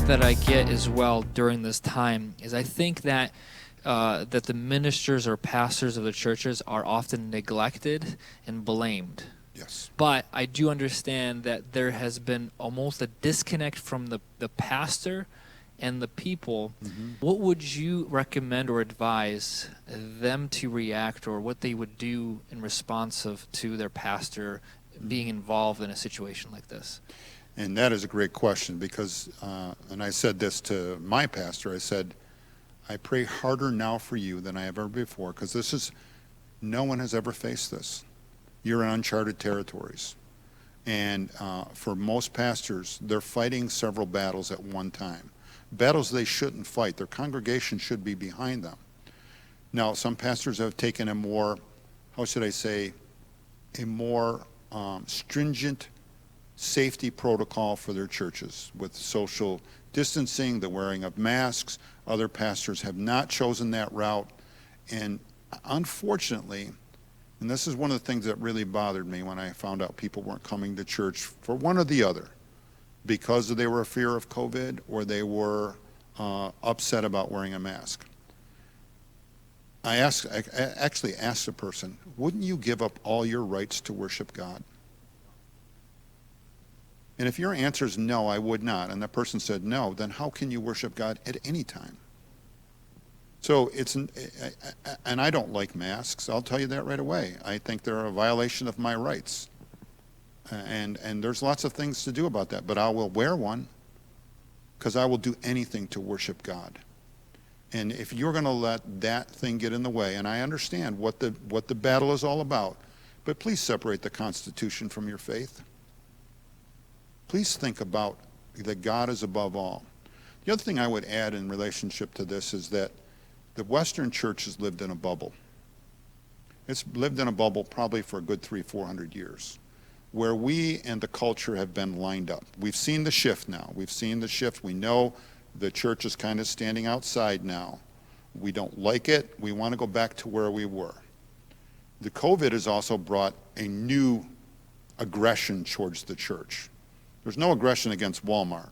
that I get as well during this time is I think that that the ministers or pastors of the churches are often neglected and blamed. Yes. But I do understand that there has been almost a disconnect from the pastor and the people. What would you recommend or advise them to react, or what they would do in response to their pastor being involved in a situation like this? And that is a great question because, and I said this to my pastor, I said, I pray harder now for you than I have ever before, because no one has ever faced this. You're in uncharted territories. And for most pastors, they're fighting several battles at one time. Battles they shouldn't fight. Their congregation should be behind them. Now, some pastors have taken a more, how should I say, a more stringent safety protocol for their churches with social distancing, the wearing of masks. Other pastors have not chosen that route. And unfortunately, and this is one of the things that really bothered me when I found out people weren't coming to church for one or the other, because they were a fear of COVID or they were upset about wearing a mask. I actually asked the person, wouldn't you give up all your rights to worship God? And if your answer is no, I would not, and that person said no, then how can you worship God at any time? So and I don't like masks, I'll tell you that right away. I think they're a violation of my rights. And there's lots of things to do about that, but I will wear one because I will do anything to worship God. And if you're going to let that thing get in the way, and I understand what the battle is all about, but please separate the Constitution from your faith. Please think about that God is above all. The other thing I would add in relationship to this is that the Western church has lived in a bubble. It's lived in a bubble probably for a good 300-400 years, where we and the culture have been lined up. We've seen the shift now. We've seen the shift. We know the church is kind of standing outside now. We don't like it. We want to go back to where we were. The COVID has also brought a new aggression towards the church. There's no aggression against Walmart,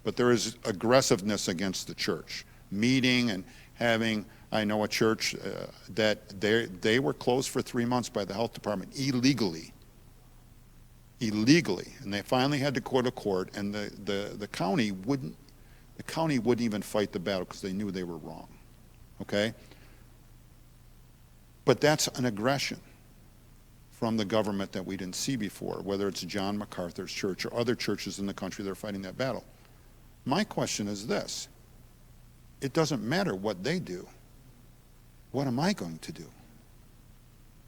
but there is aggressiveness against the church. Meeting and having, I know a church that they were closed for 3 months by the health department illegally, and they finally had to go to court, and the county wouldn't even fight the battle because they knew they were wrong. Okay? But that's an aggression from the government that we didn't see before, whether it's John MacArthur's church or other churches in the country that are fighting that battle. My question is this: it doesn't matter what they do. What am I going to do?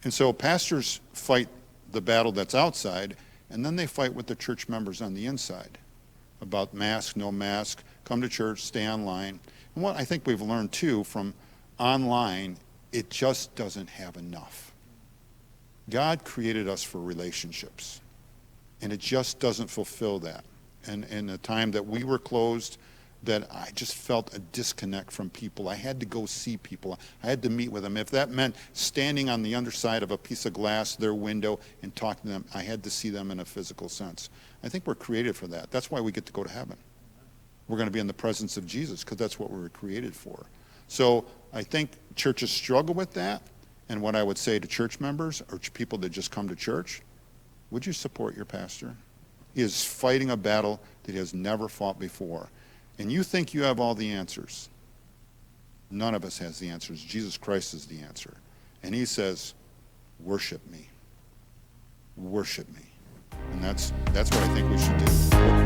And so pastors fight the battle that's outside, and then they fight with the church members on the inside about mask, no mask, come to church, stay online. And what I think we've learned too from online, it just doesn't have enough. God created us for relationships, and it just doesn't fulfill that. And in the time that we were closed, that I just felt a disconnect from people. I had to go see people. I had to meet with them. If that meant standing on the underside of a piece of glass, their window, and talking to them, I had to see them in a physical sense. I think we're created for that. That's why we get to go to heaven. We're going to be in the presence of Jesus because that's what we were created for. So I think churches struggle with that. And what I would say to church members or people that just come to church, would you support your pastor? He is fighting a battle that he has never fought before. And you think you have all the answers. None of us has the answers. Jesus Christ is the answer. And he says, worship me. Worship me. And that's what I think we should do.